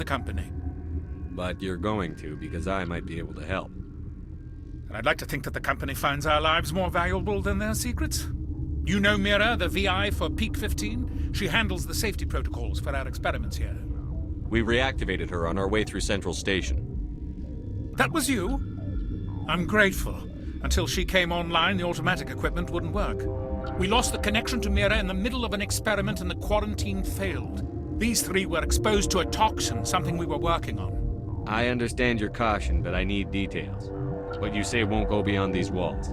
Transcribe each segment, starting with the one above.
the company. But you're going to, because I might be able to help. And I'd like to think that the company finds our lives more valuable than their secrets. You know Mira, the VI for Peak 15? She handles the safety protocols for our experiments here. We reactivated her on our way through Central Station. That was you? I'm grateful. Until she came online, the automatic equipment wouldn't work. We lost the connection to Mira in the middle of an experiment and the quarantine failed. These three were exposed to a toxin, something we were working on. I understand your caution, but I need details. What you say won't go beyond these walls.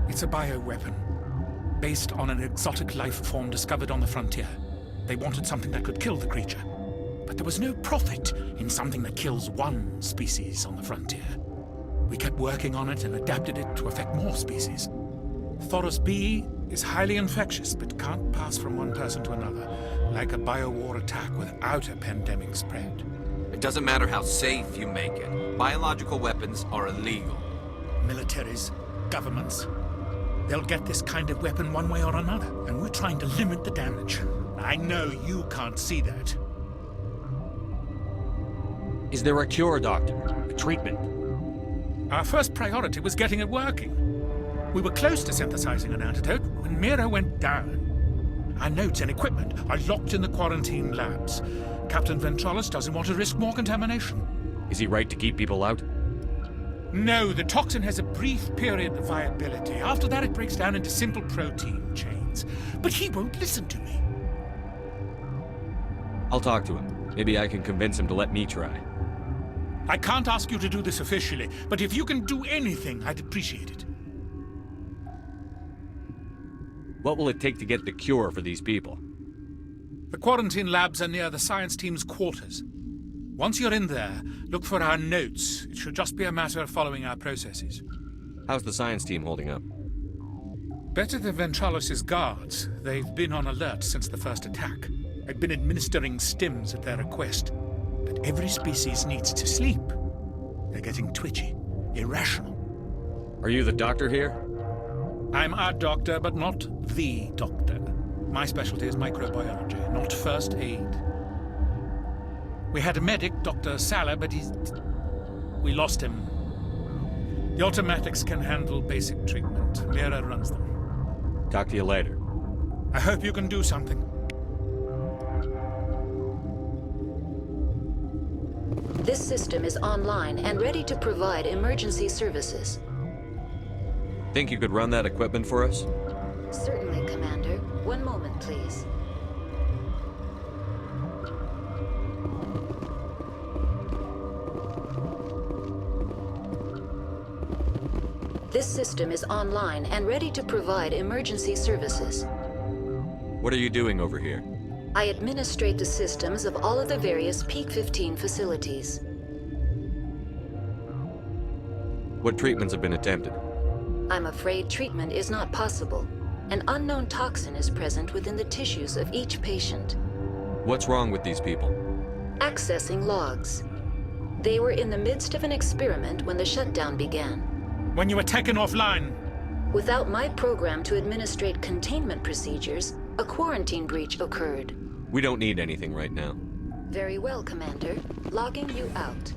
It's a bioweapon, based on an exotic life form discovered on the frontier. They wanted something that could kill the creature. But there was no profit in something that kills one species on the frontier. We kept working on it and adapted it to affect more species. Thoros B is highly infectious, but can't pass from one person to another, like a biowar attack without a pandemic spread. It doesn't matter how safe you make it. Biological weapons are illegal. Militaries, governments, they'll get this kind of weapon one way or another, and we're trying to limit the damage. I know you can't see that. Is there a cure, Doctor? A treatment? Our first priority was getting it working. We were close to synthesizing an antidote when Mira went down. Our notes and equipment are locked in the quarantine labs. Captain Ventralis doesn't want to risk more contamination. Is he right to keep people out? No, the toxin has a brief period of viability. After that, it breaks down into simple protein chains. But he won't listen to me. I'll talk to him. Maybe I can convince him to let me try. I can't ask you to do this officially, but if you can do anything, I'd appreciate it. What will it take to get the cure for these people? The quarantine labs are near the science team's quarters. Once you're in there, look for our notes. It should just be a matter of following our processes. How's the science team holding up? Better than Ventralis' guards. They've been on alert since the first attack. I've been administering stims at their request. But every species needs to sleep. They're getting twitchy, irrational. Are you the doctor here? I'm a doctor, but not the doctor. My specialty is microbiology, not first aid. We had a medic, Dr. Salah, but we lost him. The automatics can handle basic treatment. Mira runs them. Talk to you later. I hope you can do something. This system is online and ready to provide emergency services. Think you could run that equipment for us? Certainly, Commander. One moment, please. This system is online and ready to provide emergency services. What are you doing over here? I administrate the systems of all of the various Peak 15 facilities. What treatments have been attempted? I'm afraid treatment is not possible. An unknown toxin is present within the tissues of each patient. What's wrong with these people? Accessing logs. They were in the midst of an experiment when the shutdown began. When you were taken offline. Without my program to administrate containment procedures, a quarantine breach occurred. We don't need anything right now. Very well, Commander. Logging you out.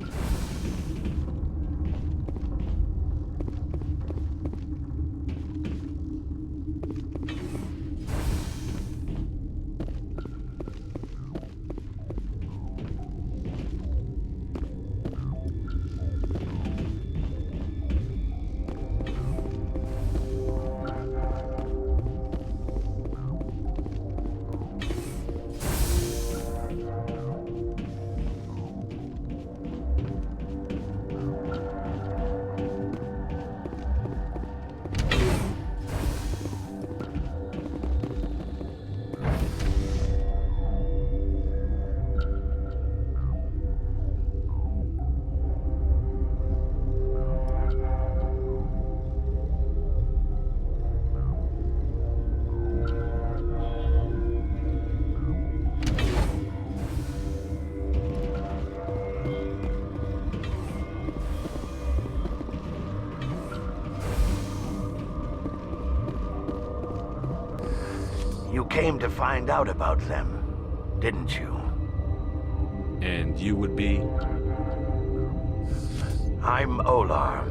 You came to find out about them, didn't you? And And you would be? I'm Olar.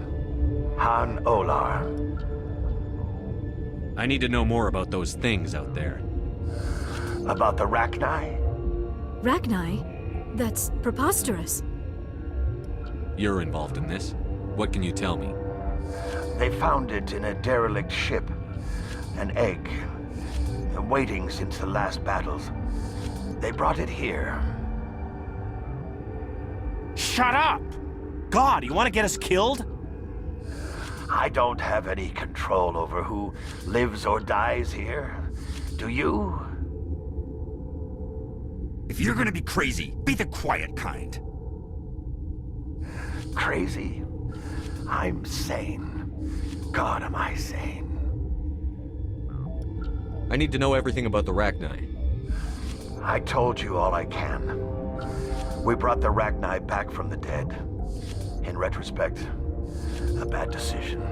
Han Olar. I need to know more about those things out there. About the Rachni? Rachni? That's preposterous. You're involved in this. What can you tell me? They found it in a derelict ship. An egg. Waiting since the last battles. They brought it here. Shut up! God, you want to get us killed? I don't have any control over who lives or dies here. Do you? If you're gonna be crazy, be the quiet kind. Crazy? I'm sane. God, am I sane. I need to know everything about the Rachni. I told you all I can. We brought the Rachni back from the dead. In retrospect, a bad decision.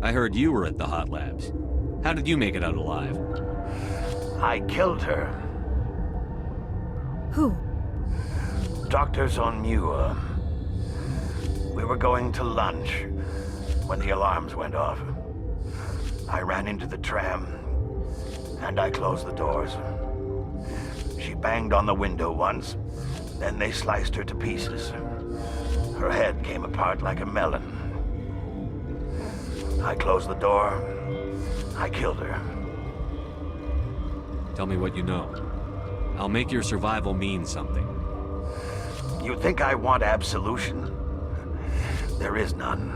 I heard you were at the Hot Labs. How did you make it out alive? I killed her. Who? Doctors on Muir. We were going to lunch when the alarms went off. I ran into the tram, and I closed the doors. She banged on the window once, then they sliced her to pieces. Her head came apart like a melon. I closed the door. I killed her. Tell me what you know. I'll make your survival mean something. You think I want absolution? There is none.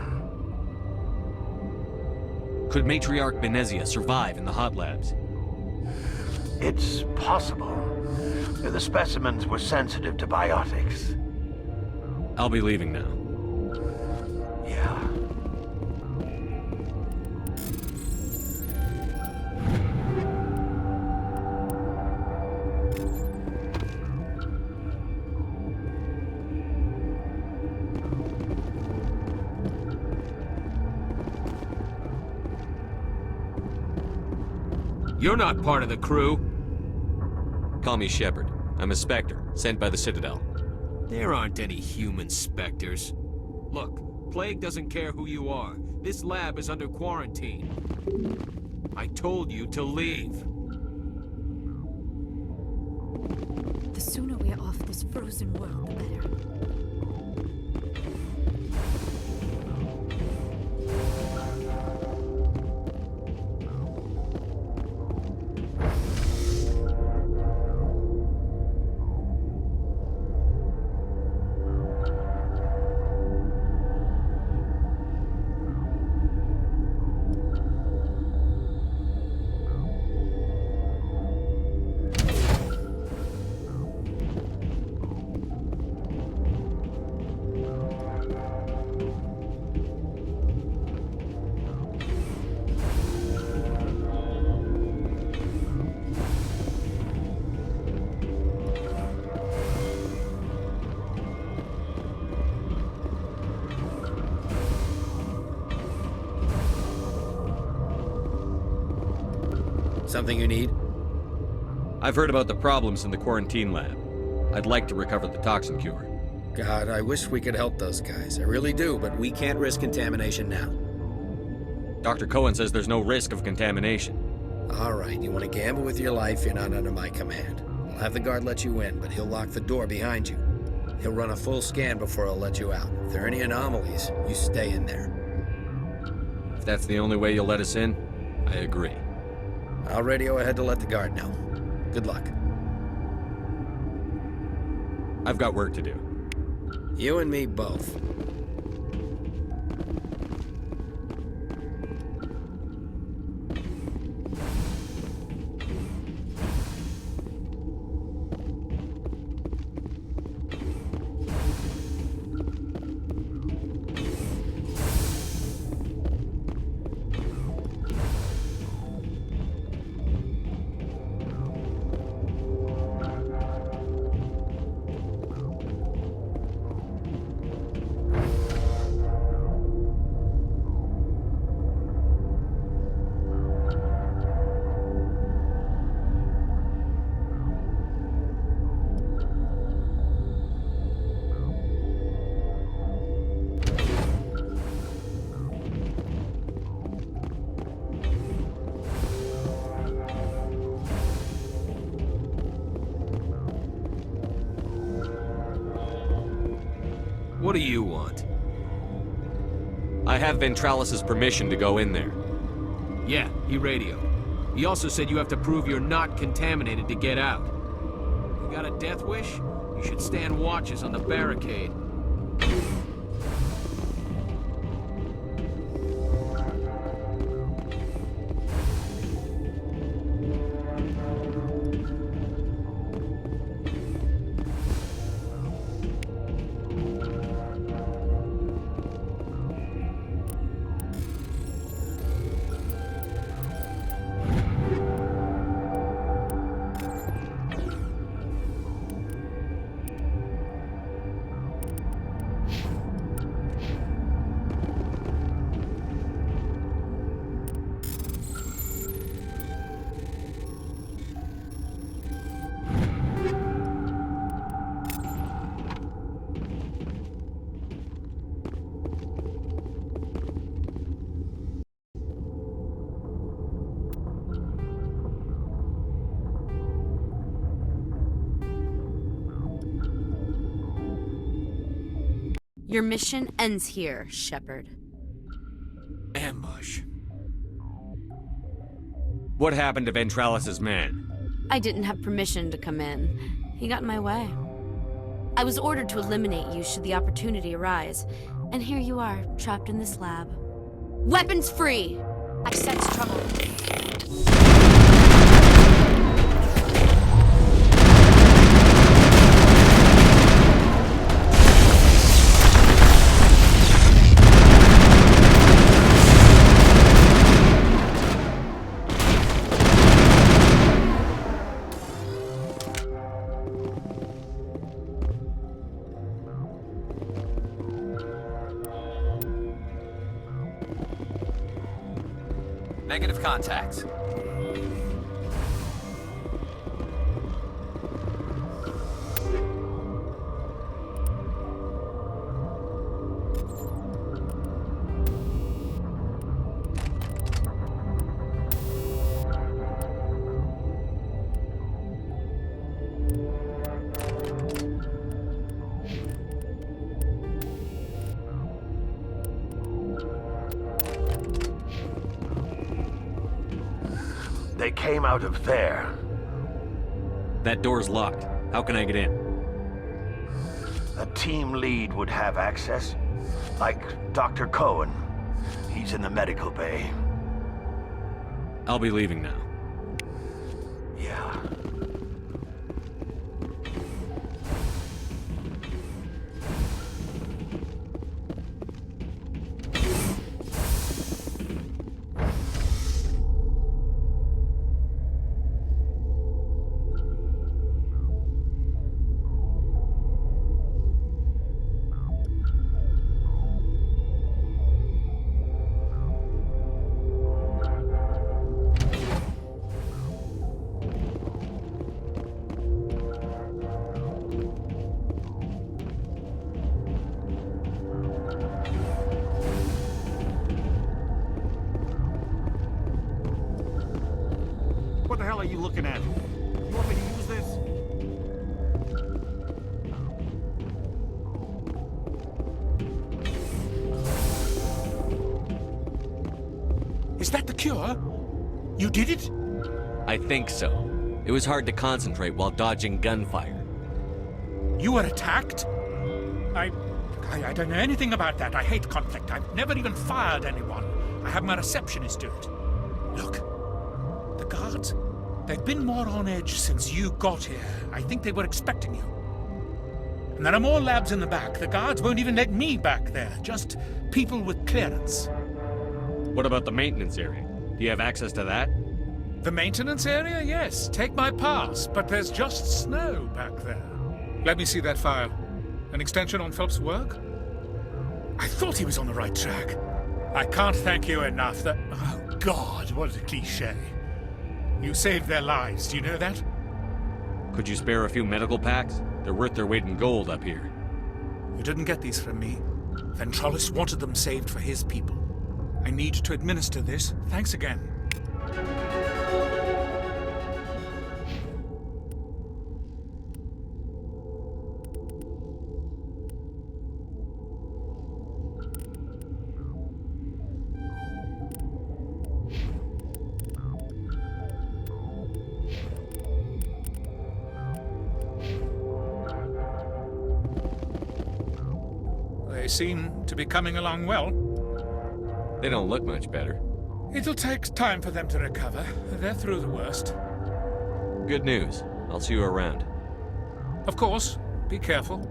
Could Matriarch Benezia survive in the Hot Labs? It's possible. The specimens were sensitive to biotics. I'll be leaving now. Yeah. You're not part of the crew. Call me Shepard. I'm a Spectre, sent by the Citadel. There aren't any human specters. Look, Plague doesn't care who you are. This lab is under quarantine. I told you to leave. The sooner we are off this frozen world, the better. Something you need? I've heard about the problems in the quarantine lab. I'd like to recover the toxin cure. God, I wish we could help those guys. I really do, but we can't risk contamination now. Dr. Cohen says there's no risk of contamination. All right, you want to gamble with your life, you're not under my command. I'll have the guard let you in, but he'll lock the door behind you. He'll run a full scan before he'll let you out. If there are any anomalies, you stay in there. If that's the only way you'll let us in, I agree. I'll radio ahead to let the guard know. Good luck. I've got work to do. You and me both. What do you want? I have Ventralis's permission to go in there. Yeah, he radioed. He also said you have to prove you're not contaminated to get out. You got a death wish? You should stand watches on the barricade. Your mission ends here, Shepard. Ambush. What happened to Ventralis's man? I didn't have permission to come in. He got in my way. I was ordered to eliminate you should the opportunity arise. And here you are, trapped in this lab. Weapons free! I sense trouble. Negative contacts. They came out of there. That door's locked. How can I get in? A team lead would have access. Like Dr. Cohen. He's in the medical bay. I'll be leaving now. Yeah. What the hell are you looking at? You want me to use this? Is that the cure? You did it? I think so. It was hard to concentrate while dodging gunfire. You were attacked? I don't know anything about that. I hate conflict. I've never even fired anyone. I have my receptionist do it. Look, the guards, they've been more on edge since you got here. I think they were expecting you. And there are more labs in the back. The guards won't even let me back there. Just people with clearance. What about the maintenance area? Do you have access to that? The maintenance area? Yes. Take my pass. But there's just snow back there. Let me see that file. An extension on Phelps' work? I thought he was on the right track. I can't thank you enough. Oh, God, what a cliché. You saved their lives, do you know that? Could you spare a few medical packs? They're worth their weight in gold up here. You didn't get these from me. Ventralis wanted them saved for his people. I need to administer this. Thanks again. They seem to be coming along well. They don't look much better. It'll take time for them to recover. They're through the worst. Good news. I'll see you around. Of course, be careful.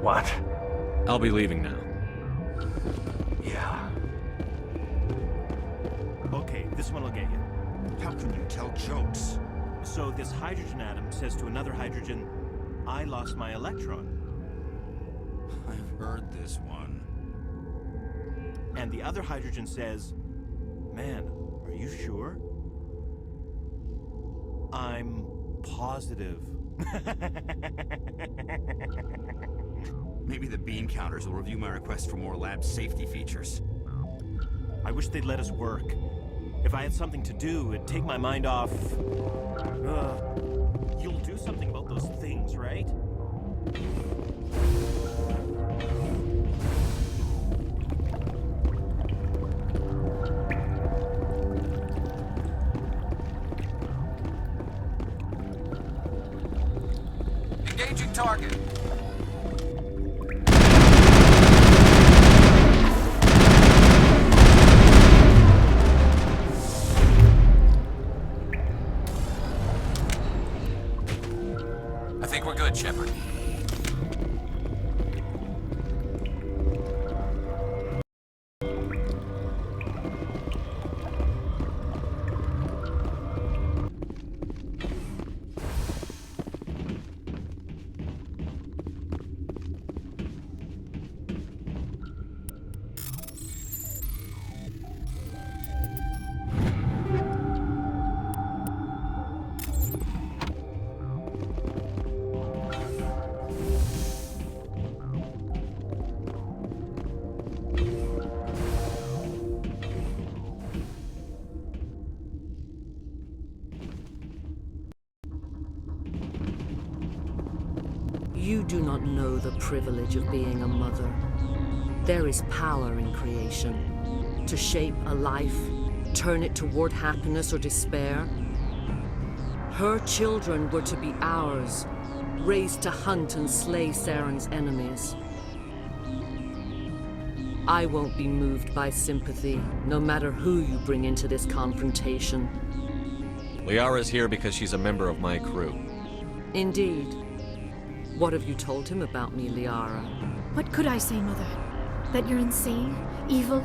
What? I'll be leaving now. Yeah. Okay, this one will get you. How can you tell jokes? So this hydrogen atom says to another hydrogen, I lost my electron. I've heard this one. And the other hydrogen says, man, are you sure? I'm positive. Maybe the bean counters will review my request for more lab safety features. I wish they'd let us work. If I had something to do, it'd take my mind off. You'll do something about those things, right? Engaging target. I think we're good, Shepard. You do not know the privilege of being a mother. There is power in creation. To shape a life, turn it toward happiness or despair. Her children were to be ours, raised to hunt and slay Saren's enemies. I won't be moved by sympathy, no matter who you bring into this confrontation. Liara's here because she's a member of my crew. Indeed. What have you told him about me, Liara? What could I say, Mother? That you're insane? Evil?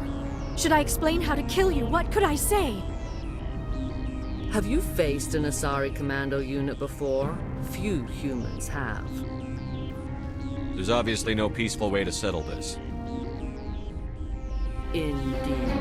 Should I explain how to kill you? What could I say? Have you faced an Asari commando unit before? Few humans have. There's obviously no peaceful way to settle this. Indeed.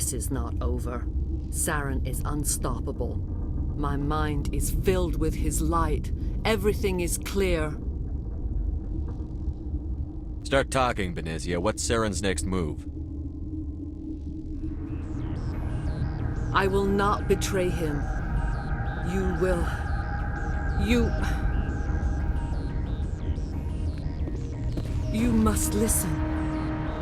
This is not over. Saren is unstoppable. My mind is filled with his light. Everything is clear. Start talking, Benezia. What's Saren's next move? I will not betray him. You will. You must listen.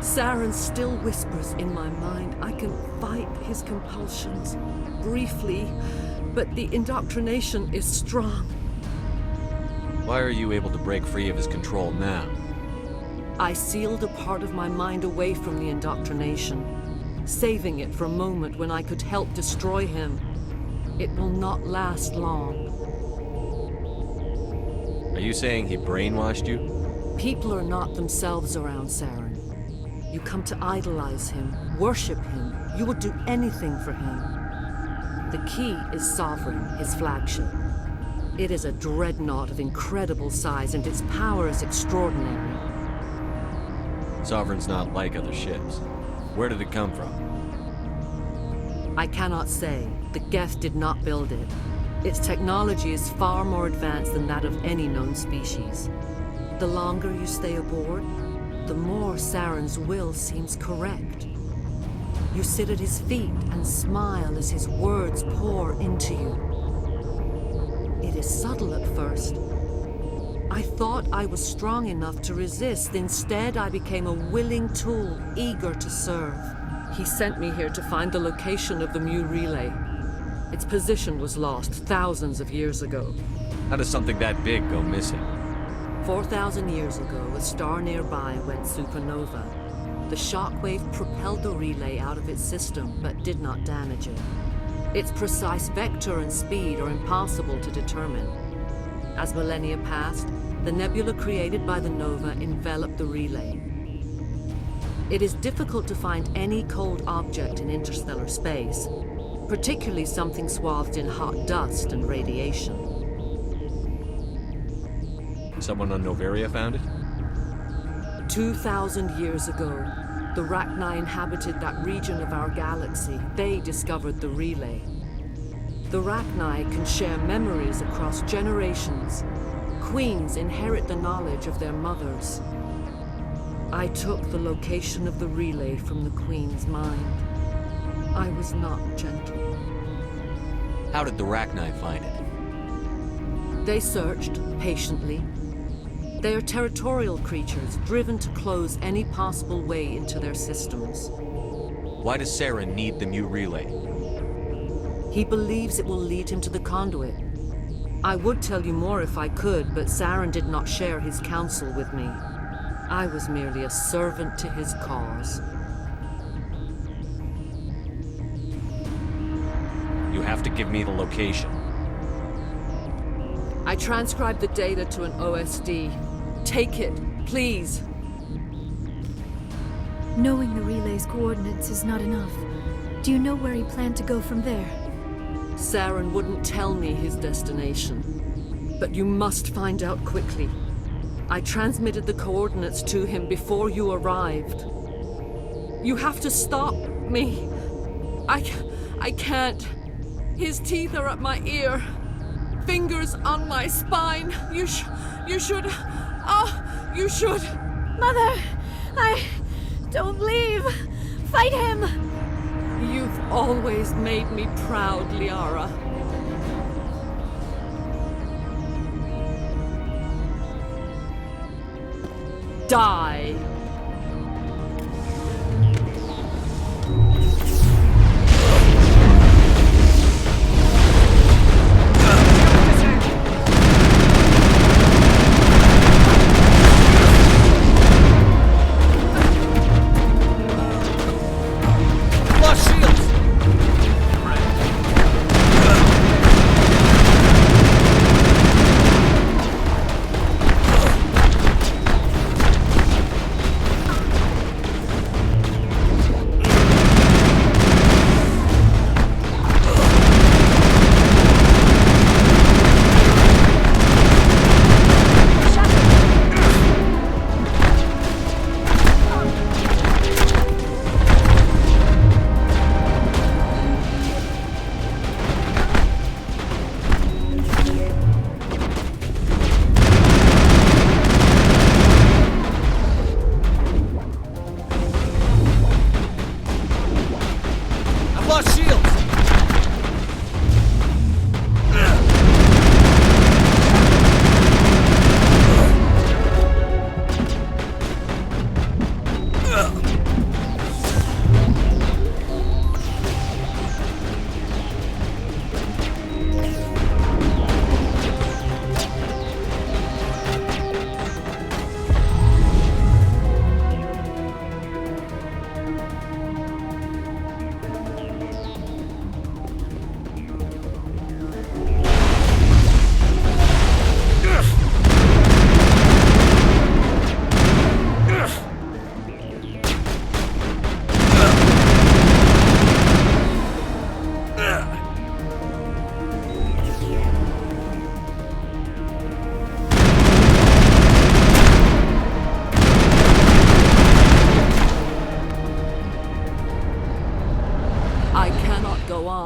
Saren still whispers in my mind. I can fight his compulsions, briefly, but the indoctrination is strong. Why are you able to break free of his control now? I sealed a part of my mind away from the indoctrination, saving it for a moment when I could help destroy him. It will not last long. Are you saying he brainwashed you? People are not themselves around Saren. You come to idolize him, worship him. You will do anything for him. The key is Sovereign, his flagship. It is a dreadnought of incredible size, and its power is extraordinary. Sovereign's not like other ships. Where did it come from? I cannot say. The Geth did not build it. Its technology is far more advanced than that of any known species. The longer you stay aboard, the more Saren's will seems correct. You sit at his feet and smile as his words pour into you. It is subtle at first. I thought I was strong enough to resist. Instead, I became a willing tool, eager to serve. He sent me here to find the location of the Mu relay. Its position was lost thousands of years ago. How does something that big go missing? 4,000 years ago, a star nearby went supernova. The shockwave propelled the relay out of its system, but did not damage it. Its precise vector and speed are impossible to determine. As millennia passed, the nebula created by the nova enveloped the relay. It is difficult to find any cold object in interstellar space, particularly something swathed in hot dust and radiation. Someone on Noveria found it? 2,000 years ago, the Rachni inhabited that region of our galaxy. They discovered the relay. The Rachni can share memories across generations. Queens inherit the knowledge of their mothers. I took the location of the relay from the Queen's mind. I was not gentle. How did the Rachni find it? They searched patiently. They are territorial creatures, driven to close any possible way into their systems. Why does Saren need the Mu relay? He believes it will lead him to the conduit. I would tell you more if I could, but Saren did not share his counsel with me. I was merely a servant to his cause. You have to give me the location. I transcribed the data to an OSD. Take it, please. Knowing the relay's coordinates is not enough. Do you know where he planned to go from there? Saren wouldn't tell me his destination. But you must find out quickly. I transmitted the coordinates to him before you arrived. You have to stop me. I can't. His teeth are at my ear. Fingers on my spine. You should. You should. Mother! Don't leave! Fight him! You've always made me proud, Liara. Die!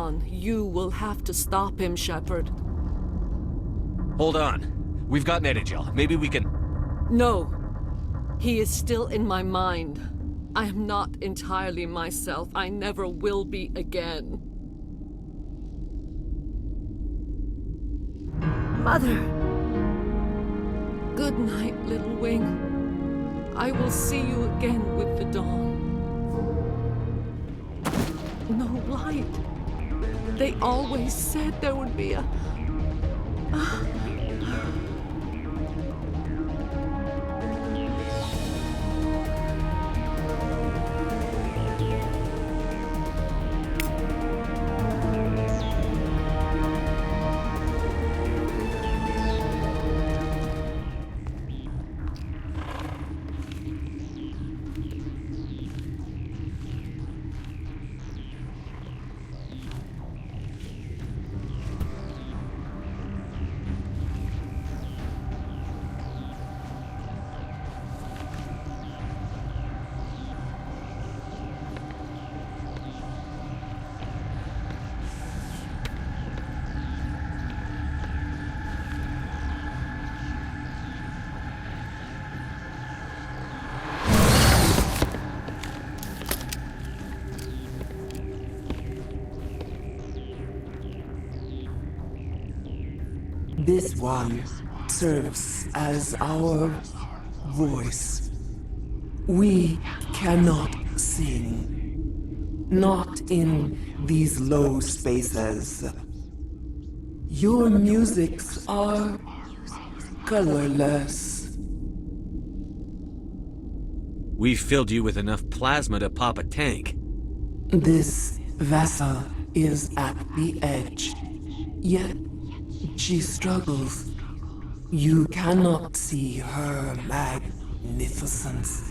Dawn. You will have to stop him, Shepard. Hold on. We've got Medigel. Maybe we can... No. He is still in my mind. I am not entirely myself. I never will be again. Mother! Good night, little wing. I will see you again with the dawn. No light. They always said there would be a... This one serves as our voice. We cannot sing. Not in these low spaces. Your musics are colorless. We've filled you with enough plasma to pop a tank. This vessel is at the edge. Yet she struggles. You cannot see her magnificence.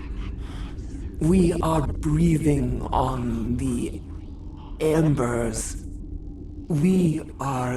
We are breathing on the embers. We are